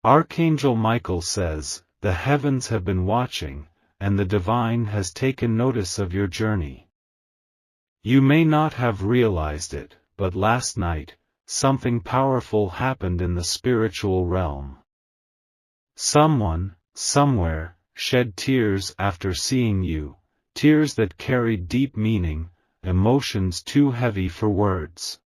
Archangel Michael says, "The heavens have been watching, and the divine has taken notice of your journey." You may not have realized it, but last night, something powerful happened in the spiritual realm. Someone, somewhere, shed tears after seeing you, tears that carried deep meaning, emotions too heavy for words.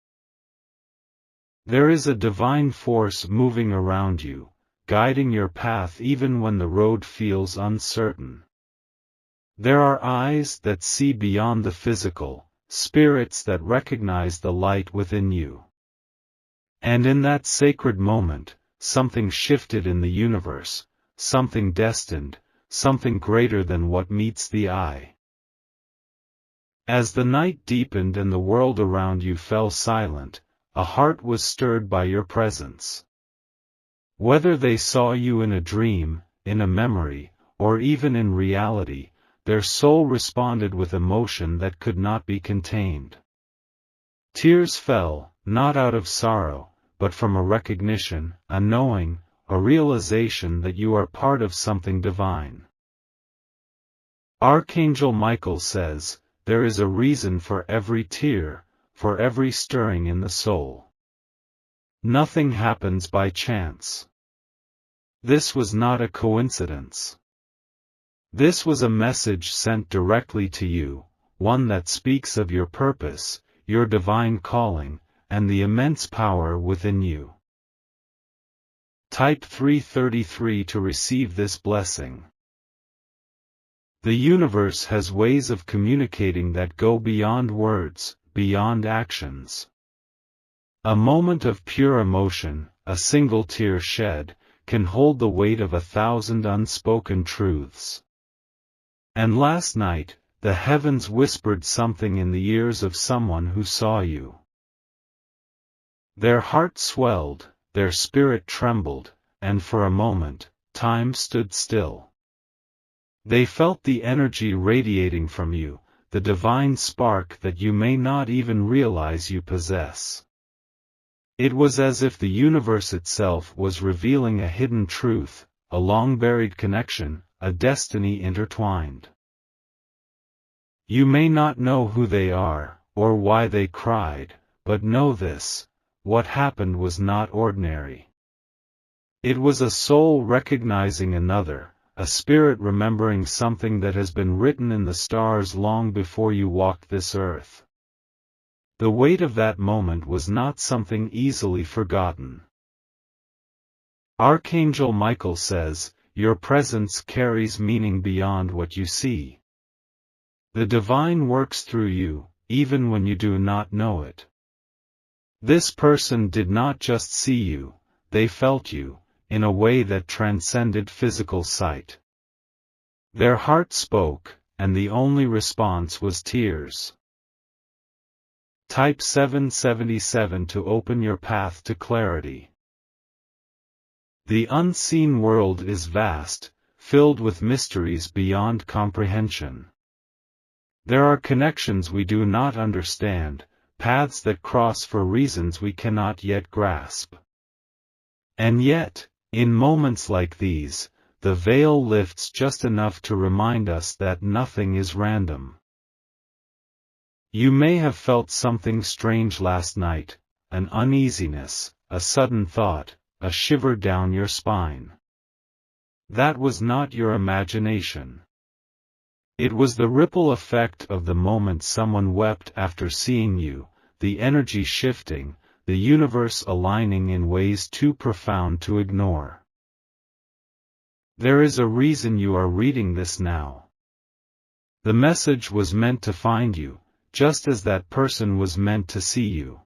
There is a divine force moving around you, guiding your path even when the road feels uncertain. There are eyes that see beyond the physical, spirits that recognize the light within you. And in that sacred moment, something shifted in the universe, something destined, something greater than what meets the eye. As the night deepened and the world around you fell silent, a heart was stirred by your presence. Whether they saw you in a dream, in a memory, or even in reality, their soul responded with emotion that could not be contained. Tears fell, not out of sorrow, but from a recognition, a knowing, a realization that you are part of something divine. Archangel Michael says, "There is a reason for every tear, for every stirring in the soul." Nothing happens by chance. This was not a coincidence. This was a message sent directly to you, one that speaks of your purpose, your divine calling, and the immense power within you. Type 333 to receive this blessing. The universe has ways of communicating that go beyond words, beyond actions. A moment of pure emotion, a single tear shed, can hold the weight of 1,000 unspoken truths. And last night, the heavens whispered something in the ears of someone who saw you. Their heart swelled, their spirit trembled, and for a moment, time stood still. They felt the energy radiating from you, the divine spark that you may not even realize you possess. It was as if the universe itself was revealing a hidden truth, a long-buried connection, a destiny intertwined. You may not know who they are, or why they cried, but know this: what happened was not ordinary. It was a soul recognizing another, a spirit remembering something that has been written in the stars long before you walked this earth. The weight of that moment was not something easily forgotten. Archangel Michael says, "Your presence carries meaning beyond what you see." The divine works through you, even when you do not know it. This person did not just see you, they felt you, in a way that transcended physical sight. Their heart spoke, and the only response was tears. Type 777 to open your path to clarity. The unseen world is vast, filled with mysteries beyond comprehension. There are connections we do not understand, paths that cross for reasons we cannot yet grasp. And yet, in moments like these, the veil lifts just enough to remind us that nothing is random. You may have felt something strange last night, an uneasiness, a sudden thought, a shiver down your spine. That was not your imagination. It was the ripple effect of the moment someone wept after seeing you, the energy shifting, the universe aligning in ways too profound to ignore. There is a reason you are reading this now. The message was meant to find you, just as that person was meant to see you.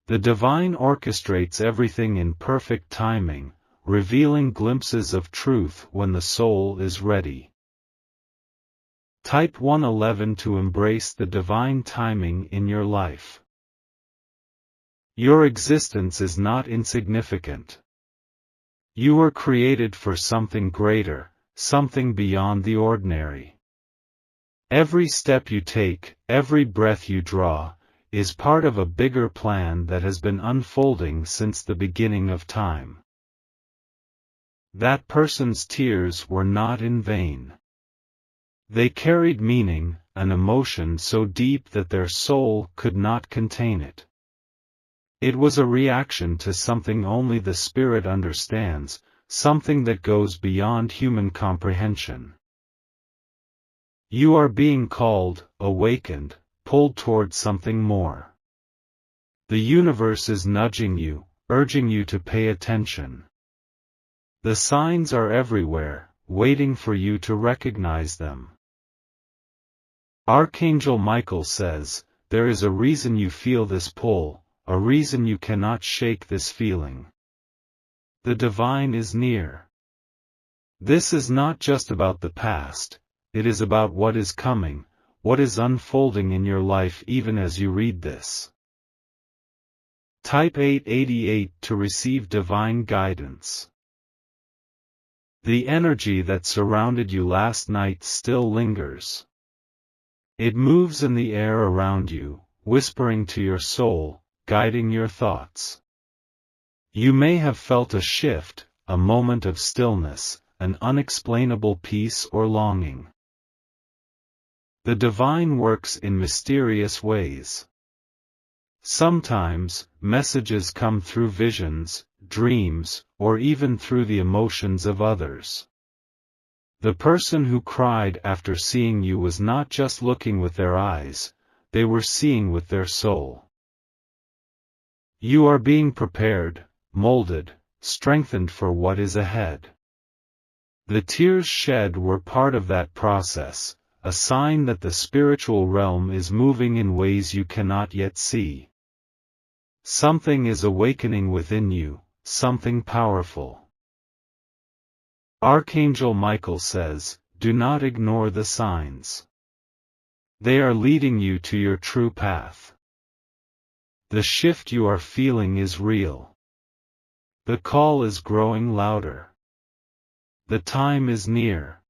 The divine orchestrates everything in perfect timing, revealing glimpses of truth when the soul is ready. Type 111 to embrace the divine timing in your life. Your existence is not insignificant. You were created for something greater, something beyond the ordinary. Every step you take, every breath you draw, is part of a bigger plan that has been unfolding since the beginning of time. That person's tears were not in vain. They carried meaning, an emotion so deep that their soul could not contain it. It was a reaction to something only the spirit understands, something that goes beyond human comprehension. You are being called, awakened, pulled toward something more. The universe is nudging you, urging you to pay attention. The signs are everywhere, waiting for you to recognize them. Archangel Michael says, there is a reason you feel this pull, a reason you cannot shake this feeling. The divine is near. This is not just about the past, it is about what is coming, what is unfolding in your life even as you read this. Type 888 to receive divine guidance. The energy that surrounded you last night still lingers. It moves in the air around you, whispering to your soul, guiding your thoughts. You may have felt a shift, a moment of stillness, an unexplainable peace or longing. The divine works in mysterious ways. Sometimes, messages come through visions, dreams, or even through the emotions of others. The person who cried after seeing you was not just looking with their eyes, they were seeing with their soul. You are being prepared, molded, strengthened for what is ahead. The tears shed were part of that process, a sign that the spiritual realm is moving in ways you cannot yet see. Something is awakening within you, something powerful. Archangel Michael says, do not ignore the signs. They are leading you to your true path. The shift you are feeling is real. The call is growing louder. The time is near.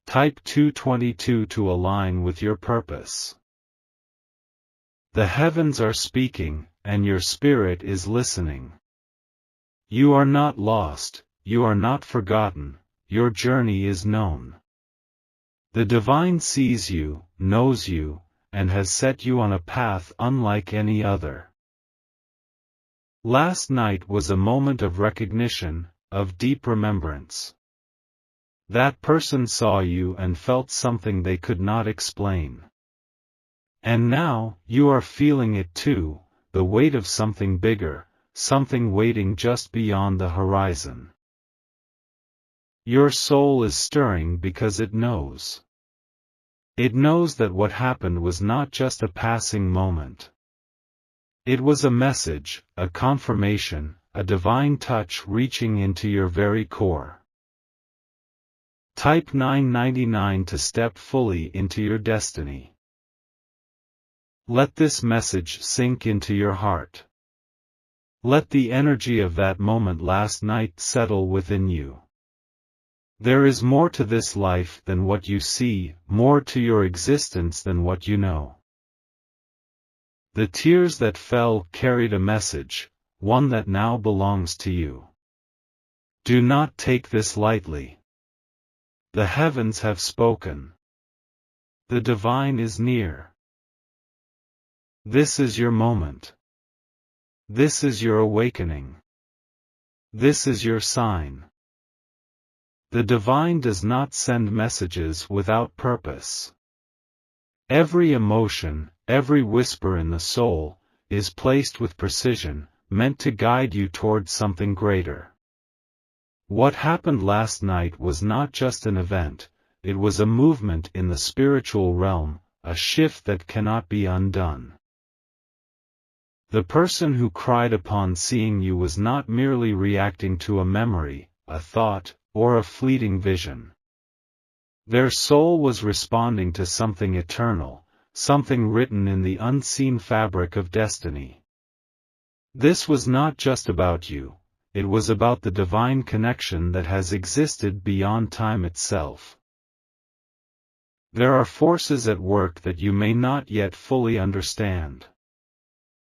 Type 222 to align with your purpose. The heavens are speaking, and your spirit is listening. You are not lost, you are not forgotten, your journey is known. The divine sees you, knows you, and has set you on a path unlike any other. Last night was a moment of recognition, of deep remembrance. That person saw you and felt something they could not explain. And now, you are feeling it too, the weight of something bigger, something waiting just beyond the horizon. Your soul is stirring because it knows. It knows that what happened was not just a passing moment. It was a message, a confirmation, a divine touch reaching into your very core. Type 999 to step fully into your destiny. Let this message sink into your heart. Let the energy of that moment last night settle within you. There is more to this life than what you see, more to your existence than what you know. The tears that fell carried a message, one that now belongs to you. Do not take this lightly. The heavens have spoken. The divine is near. This is your moment. This is your awakening. This is your sign. The divine does not send messages without purpose. Every emotion, every whisper in the soul, is placed with precision, meant to guide you towards something greater. What happened last night was not just an event, it was a movement in the spiritual realm, a shift that cannot be undone. The person who cried upon seeing you was not merely reacting to a memory, a thought, or a fleeting vision. Their soul was responding to something eternal, something written in the unseen fabric of destiny. This was not just about you, it was about the divine connection that has existed beyond time itself. There are forces at work that you may not yet fully understand.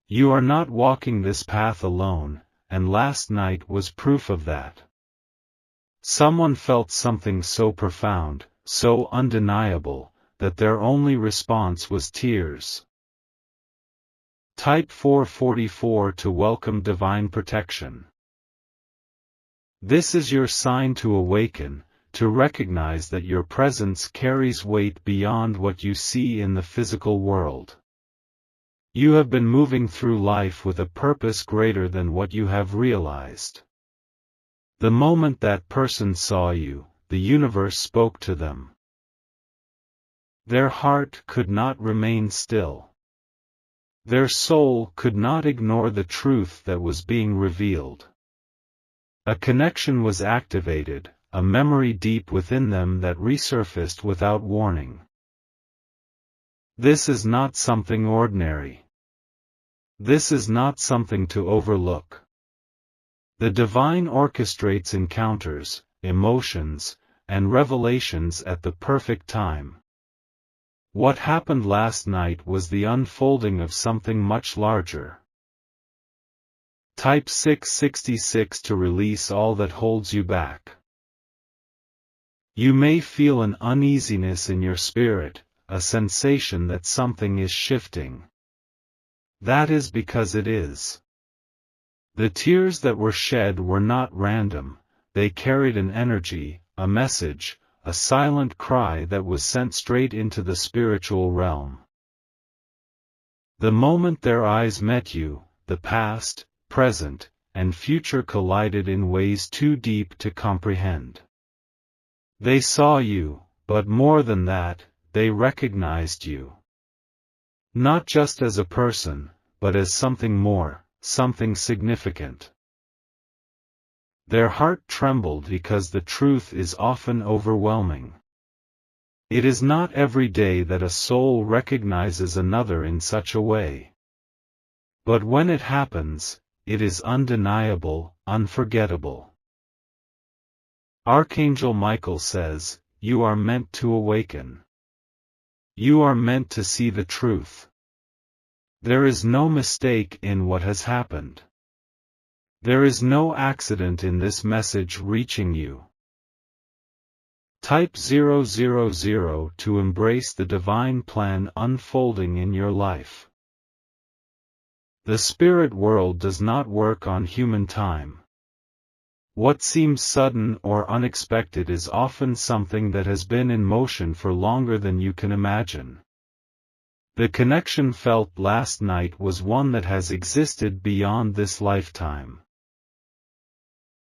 You are not walking this path alone, and last night was proof of that. Someone felt something so profound, so undeniable, that their only response was tears. Type 444 to welcome divine protection. This is your sign to awaken, to recognize that your presence carries weight beyond what you see in the physical world. You have been moving through life with a purpose greater than what you have realized. The moment that person saw you, the universe spoke to them. Their heart could not remain still. Their soul could not ignore the truth that was being revealed. A connection was activated, a memory deep within them that resurfaced without warning. This is not something ordinary. This is not something to overlook. The divine orchestrates encounters, emotions, and revelations at the perfect time. What happened last night was the unfolding of something much larger. Type 666 to release all that holds you back. You may feel an uneasiness in your spirit, a sensation that something is shifting. That is because it is. The tears that were shed were not random, they carried an energy, a message, a silent cry that was sent straight into the spiritual realm. The moment their eyes met you, the past, present, and future collided in ways too deep to comprehend. They saw you, but more than that, they recognized you. Not just as a person, but as something more, something significant. Their heart trembled because the truth is often overwhelming. It is not every day that a soul recognizes another in such a way. But when it happens, it is undeniable, unforgettable. Archangel Michael says, "You are meant to awaken. You are meant to see the truth. There is no mistake in what has happened. There is no accident in this message reaching you." Type 000 to embrace the divine plan unfolding in your life. The spirit world does not work on human time. What seems sudden or unexpected is often something that has been in motion for longer than you can imagine. The connection felt last night was one that has existed beyond this lifetime.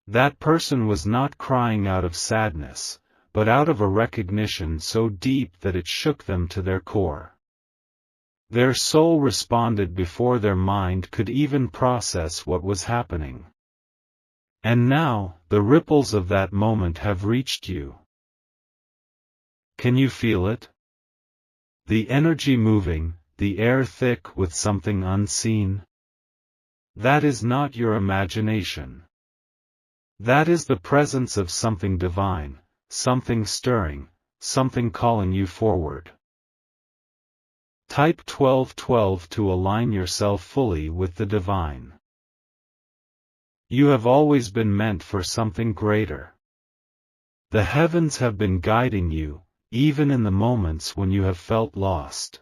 That person was not crying out of sadness, but out of a recognition so deep that it shook them to their core. Their soul responded before their mind could even process what was happening. And now, the ripples of that moment have reached you. Can you feel it? The energy moving, the air thick with something unseen? That is not your imagination. That is the presence of something divine, something stirring, something calling you forward. Type 1212 to align yourself fully with the divine. You have always been meant for something greater. The heavens have been guiding you, even in the moments when you have felt lost.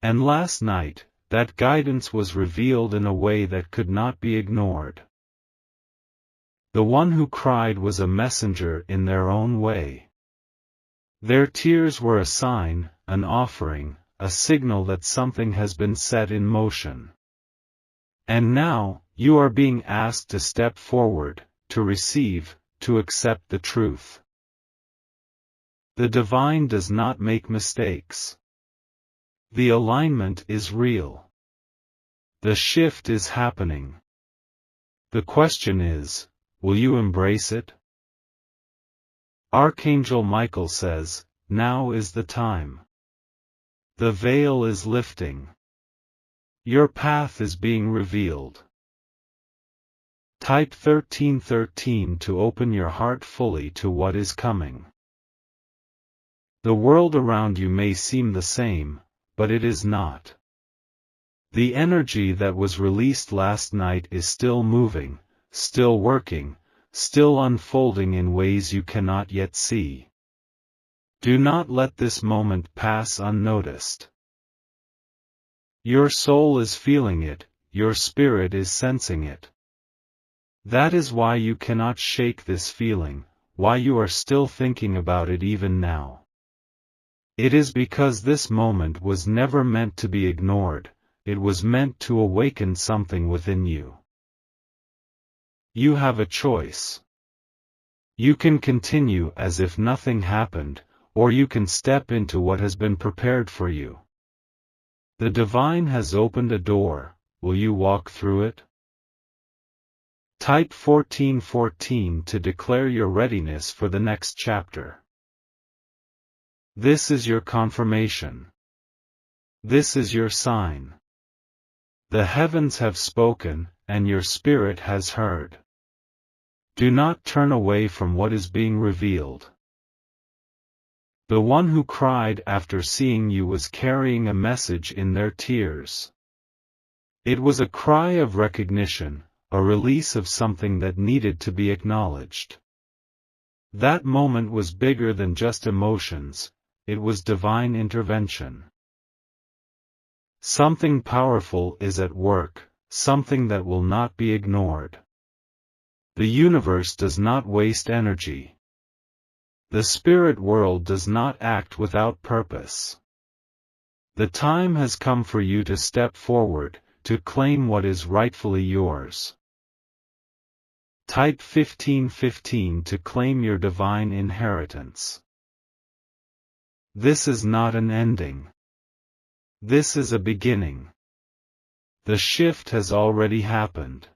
And last night, that guidance was revealed in a way that could not be ignored. The one who cried was a messenger in their own way. Their tears were a sign, an offering, a signal that something has been set in motion. And now, you are being asked to step forward, to receive, to accept the truth. The divine does not make mistakes. The alignment is real. The shift is happening. The question is, will you embrace it? Archangel Michael says, now is the time. The veil is lifting. Your path is being revealed. Type 1313 to open your heart fully to what is coming. The world around you may seem the same, but it is not. The energy that was released last night is still moving, still working, still unfolding in ways you cannot yet see. Do not let this moment pass unnoticed. Your soul is feeling it, your spirit is sensing it. That is why you cannot shake this feeling, why you are still thinking about it even now. It is because this moment was never meant to be ignored, it was meant to awaken something within you. You have a choice. You can continue as if nothing happened, or you can step into what has been prepared for you. The divine has opened a door, will you walk through it? Type 1414 to declare your readiness for the next chapter. This is your confirmation. This is your sign. The heavens have spoken, and your spirit has heard. Do not turn away from what is being revealed. The one who cried after seeing you was carrying a message in their tears. It was a cry of recognition, a release of something that needed to be acknowledged. That moment was bigger than just emotions, it was divine intervention. Something powerful is at work, something that will not be ignored. The universe does not waste energy. The spirit world does not act without purpose. The time has come for you to step forward, to claim what is rightfully yours. Type 1515 to claim your divine inheritance. This is not an ending. This is a beginning. The shift has already happened.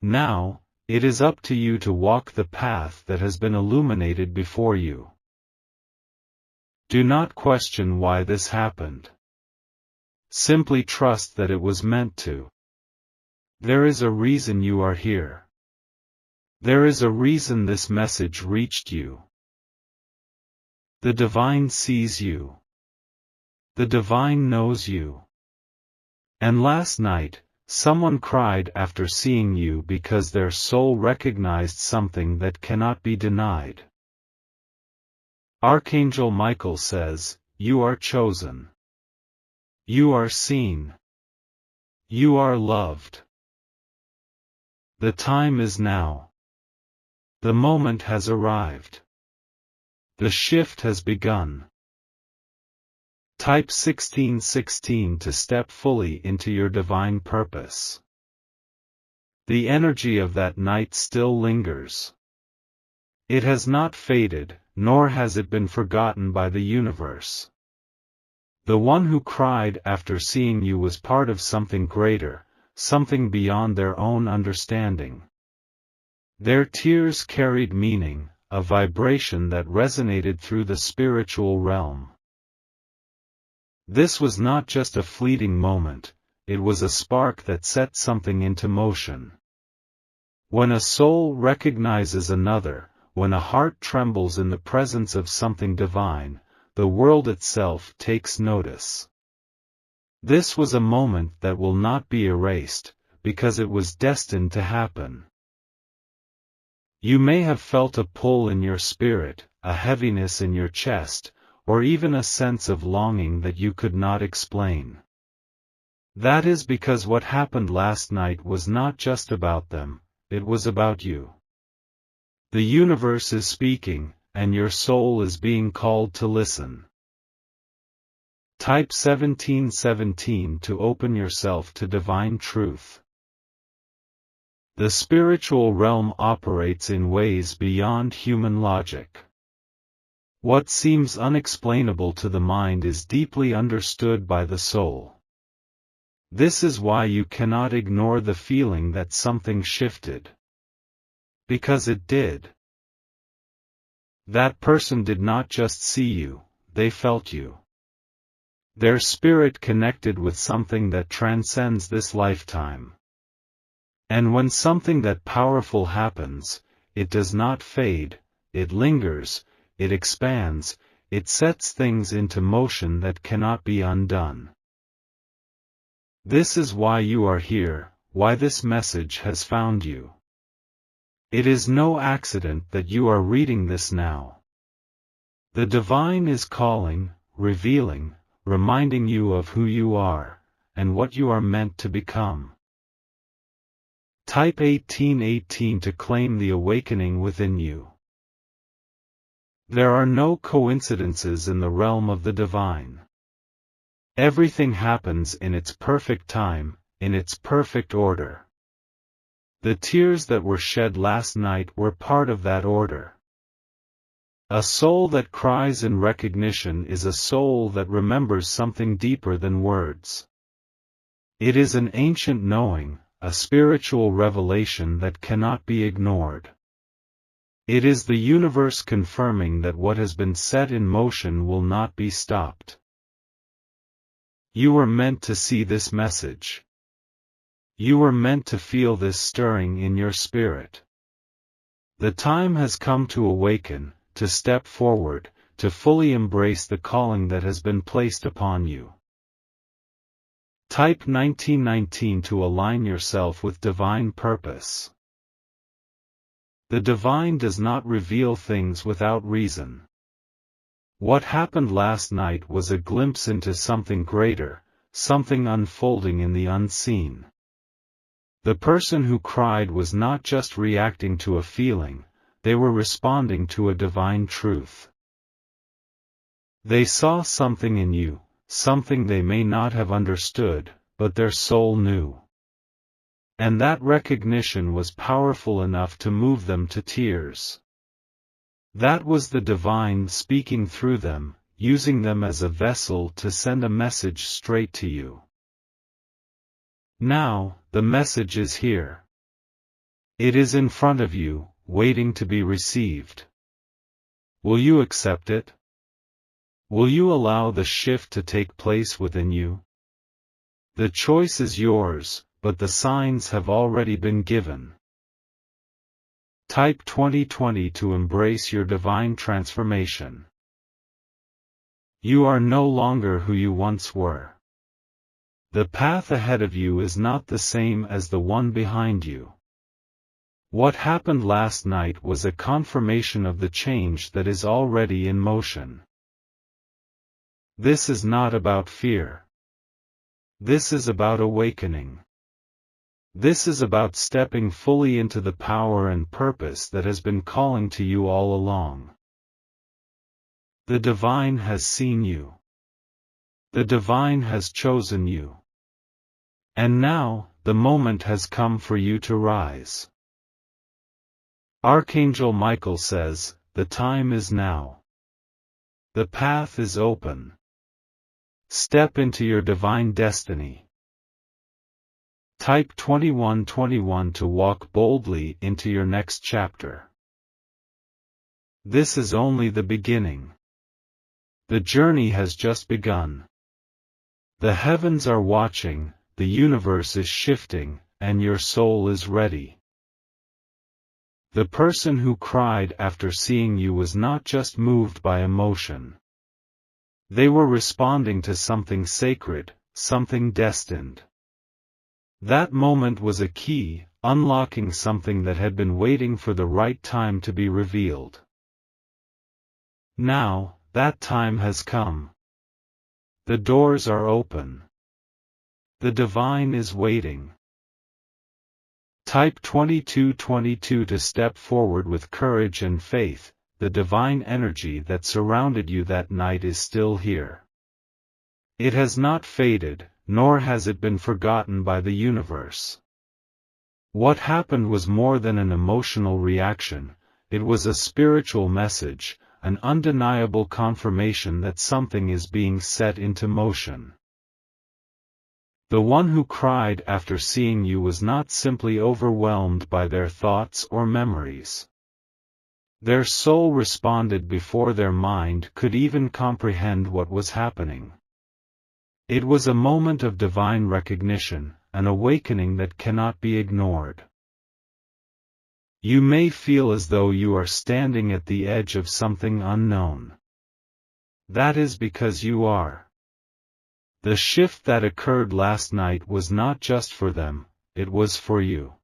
Now, it is up to you to walk the path that has been illuminated before you. Do not question why this happened. Simply trust that it was meant to. There is a reason you are here. There is a reason this message reached you. The divine sees you. The divine knows you. And last night, someone cried after seeing you because their soul recognized something that cannot be denied. Archangel Michael says, "You are chosen. You are seen. You are loved. The time is now. The moment has arrived. The shift has begun." Type 1616 to step fully into your divine purpose. The energy of that night still lingers. It has not faded, nor has it been forgotten by the universe. The one who cried after seeing you was part of something greater, something beyond their own understanding. Their tears carried meaning, a vibration that resonated through the spiritual realm. This was not just a fleeting moment, it was a spark that set something into motion. When a soul recognizes another, when a heart trembles in the presence of something divine, the world itself takes notice. This was a moment that will not be erased, because it was destined to happen. You may have felt a pull in your spirit, a heaviness in your chest, or even a sense of longing that you could not explain. That is because what happened last night was not just about them, it was about you. The universe is speaking, and your soul is being called to listen. Type 1717 to open yourself to divine truth. The spiritual realm operates in ways beyond human logic. What seems unexplainable to the mind is deeply understood by the soul. This is why you cannot ignore the feeling that something shifted. Because it did. That person did not just see you, they felt you. Their spirit connected with something that transcends this lifetime. And when something that powerful happens, it does not fade, it lingers, it expands, it sets things into motion that cannot be undone. This is why you are here, why this message has found you. It is no accident that you are reading this now. The divine is calling, revealing, reminding you of who you are, and what you are meant to become. Type 1818 to claim the awakening within you. There are no coincidences in the realm of the divine. Everything happens in its perfect time, in its perfect order. The tears that were shed last night were part of that order. A soul that cries in recognition is a soul that remembers something deeper than words. It is an ancient knowing, a spiritual revelation that cannot be ignored. It is the universe confirming that what has been set in motion will not be stopped. You were meant to see this message. You were meant to feel this stirring in your spirit. The time has come to awaken, to step forward, to fully embrace the calling that has been placed upon you. Type 1919 to align yourself with divine purpose. The divine does not reveal things without reason. What happened last night was a glimpse into something greater, something unfolding in the unseen. The person who cried was not just reacting to a feeling, they were responding to a divine truth. They saw something in you, something they may not have understood, but their soul knew. And that recognition was powerful enough to move them to tears. That was the divine speaking through them, using them as a vessel to send a message straight to you. Now, the message is here. It is in front of you, waiting to be received. Will you accept it? Will you allow the shift to take place within you? The choice is yours, but the signs have already been given. Type 2020 to embrace your divine transformation. You are no longer who you once were. The path ahead of you is not the same as the one behind you. What happened last night was a confirmation of the change that is already in motion. This is not about fear. This is about awakening. This is about stepping fully into the power and purpose that has been calling to you all along. The divine has seen you. The divine has chosen you. And now, the moment has come for you to rise. Archangel Michael says, the time is now. The path is open. Step into your divine destiny. Type 2121 to walk boldly into your next chapter. This is only the beginning. The journey has just begun. The heavens are watching, the universe is shifting, and your soul is ready. The person who cried after seeing you was not just moved by emotion. They were responding to something sacred, something destined. That moment was a key, unlocking something that had been waiting for the right time to be revealed. Now, that time has come. The doors are open. The divine is waiting. Type 2222 to step forward with courage and faith. The divine energy that surrounded you that night is still here. It has not faded, nor has it been forgotten by the universe. What happened was more than an emotional reaction, it was a spiritual message, an undeniable confirmation that something is being set into motion. The one who cried after seeing you was not simply overwhelmed by their thoughts or memories. Their soul responded before their mind could even comprehend what was happening. It was a moment of divine recognition, an awakening that cannot be ignored. You may feel as though you are standing at the edge of something unknown. That is because you are. The shift that occurred last night was not just for them, it was for you.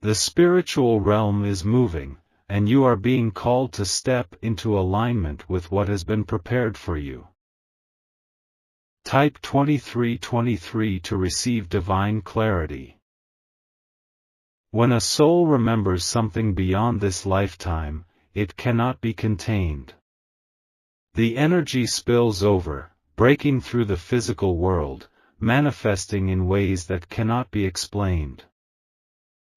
The spiritual realm is moving, and you are being called to step into alignment with what has been prepared for you. Type 2323 to receive divine clarity. When a soul remembers something beyond this lifetime, it cannot be contained. The energy spills over, breaking through the physical world, manifesting in ways that cannot be explained.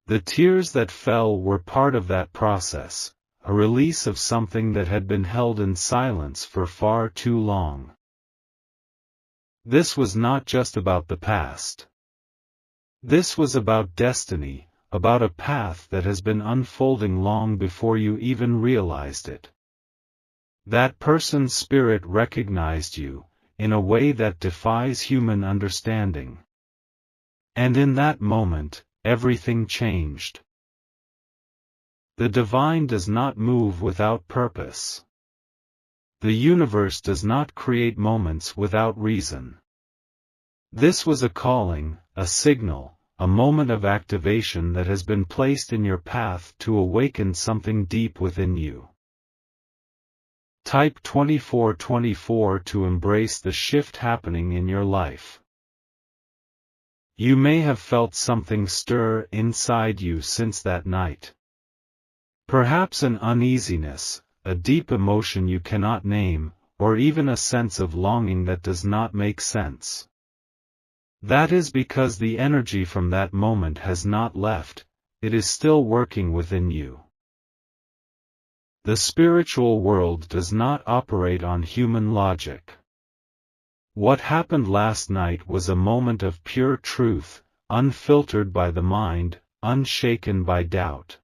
The tears that fell were part of that process, a release of something that had been held in silence for far too long. This was not just about the past. This was about destiny, about a path that has been unfolding long before you even realized it. That person's spirit recognized you, in a way that defies human understanding. And in that moment, everything changed. The divine does not move without purpose. The universe does not create moments without reason. This was a calling, a signal, a moment of activation that has been placed in your path to awaken something deep within you. Type 2424 to embrace the shift happening in your life. You may have felt something stir inside you since that night. Perhaps an uneasiness, a deep emotion you cannot name, or even a sense of longing that does not make sense. That is because the energy from that moment has not left, it is still working within you. The spiritual world does not operate on human logic. What happened last night was a moment of pure truth, unfiltered by the mind, unshaken by doubt.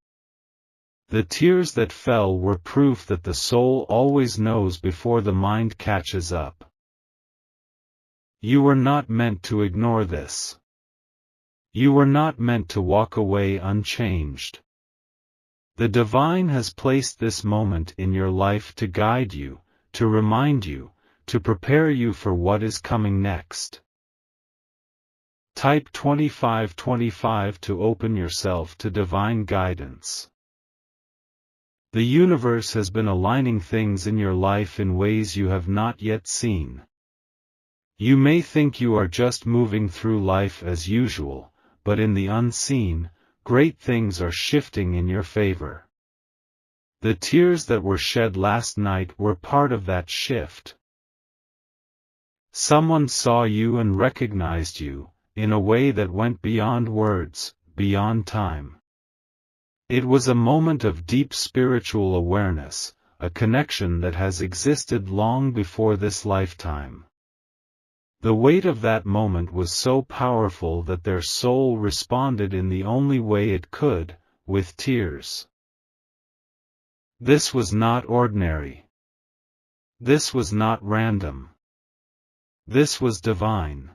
The tears that fell were proof that the soul always knows before the mind catches up. You were not meant to ignore this. You were not meant to walk away unchanged. The divine has placed this moment in your life to guide you, to remind you, to prepare you for what is coming next. Type 2525 to open yourself to divine guidance. The universe has been aligning things in your life in ways you have not yet seen. You may think you are just moving through life as usual, but in the unseen, great things are shifting in your favor. The tears that were shed last night were part of that shift. Someone saw you and recognized you, in a way that went beyond words, beyond time. It was a moment of deep spiritual awareness, a connection that has existed long before this lifetime. The weight of that moment was so powerful that their soul responded in the only way it could, with tears. This was not ordinary. This was not random. This was divine.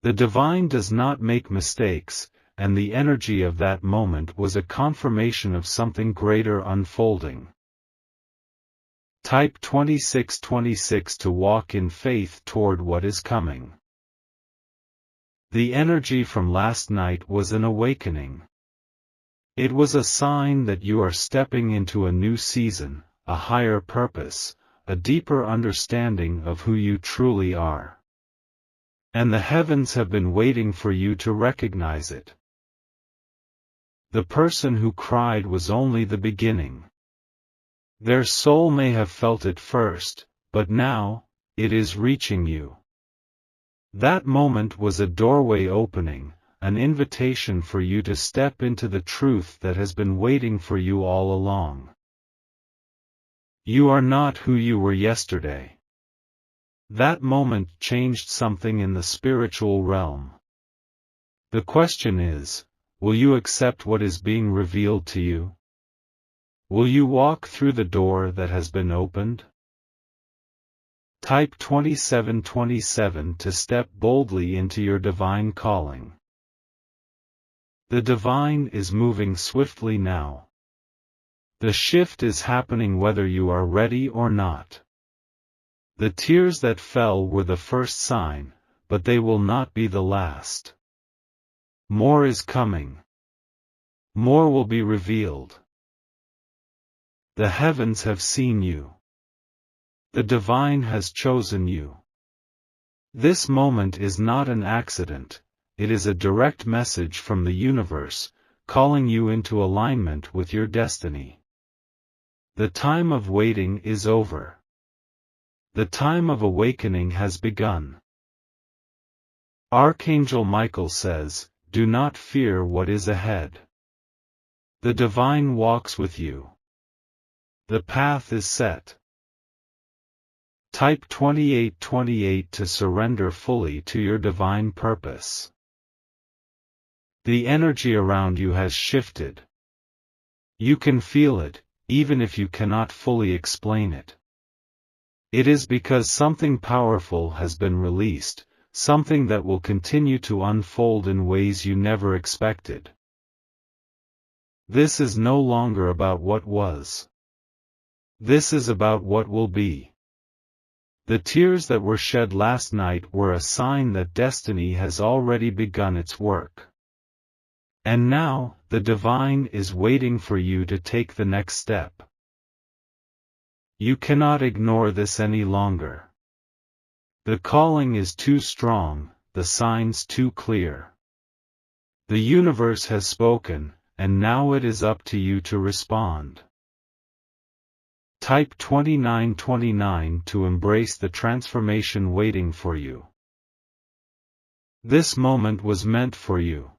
The divine does not make mistakes, and the energy of that moment was a confirmation of something greater unfolding. Type 2626 to walk in faith toward what is coming. The energy from last night was an awakening. It was a sign that you are stepping into a new season, a higher purpose, a deeper understanding of who you truly are. And the heavens have been waiting for you to recognize it. The person who cried was only the beginning. Their soul may have felt it first, but now, it is reaching you. That moment was a doorway opening, an invitation for you to step into the truth that has been waiting for you all along. You are not who you were yesterday. That moment changed something in the spiritual realm. The question is, will you accept what is being revealed to you? Will you walk through the door that has been opened? Type 2727 to step boldly into your divine calling. The divine is moving swiftly now. The shift is happening whether you are ready or not. The tears that fell were the first sign, but they will not be the last. More is coming. More will be revealed. The heavens have seen you. The divine has chosen you. This moment is not an accident, it is a direct message from the universe, calling you into alignment with your destiny. The time of waiting is over. The time of awakening has begun. Archangel Michael says, "Do not fear what is ahead. The divine walks with you. The path is set." Type 2828 to surrender fully to your divine purpose. The energy around you has shifted. You can feel it, even if you cannot fully explain it. It is because something powerful has been released, something that will continue to unfold in ways you never expected. This is no longer about what was. This is about what will be. The tears that were shed last night were a sign that destiny has already begun its work. And now, the divine is waiting for you to take the next step. You cannot ignore this any longer. The calling is too strong, the signs too clear. The universe has spoken, and now it is up to you to respond. Type 2929 to embrace the transformation waiting for you. This moment was meant for you.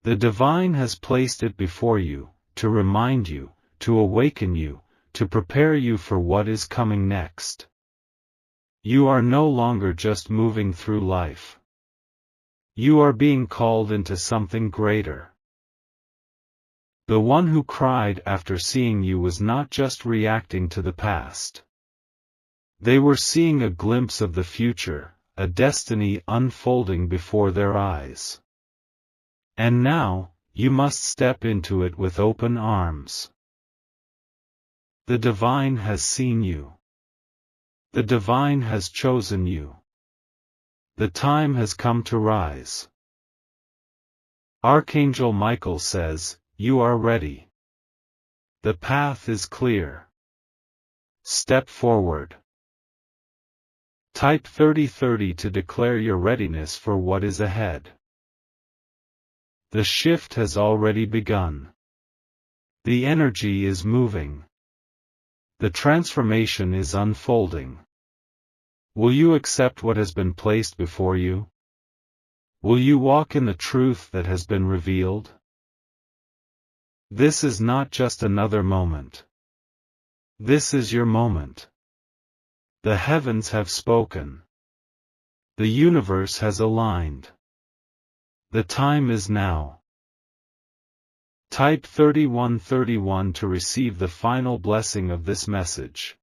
The divine has placed it before you, to remind you, to awaken you, to prepare you for what is coming next. You are no longer just moving through life. You are being called into something greater. The one who cried after seeing you was not just reacting to the past. They were seeing a glimpse of the future, a destiny unfolding before their eyes. And now, you must step into it with open arms. The divine has seen you. The divine has chosen you. The time has come to rise. Archangel Michael says, "You are ready. The path is clear. Step forward." Type 3030 to declare your readiness for what is ahead. The shift has already begun. The energy is moving. The transformation is unfolding. Will you accept what has been placed before you? Will you walk in the truth that has been revealed? This is not just another moment. This is your moment. The heavens have spoken. The universe has aligned. The time is now. Type 3131 to receive the final blessing of this message.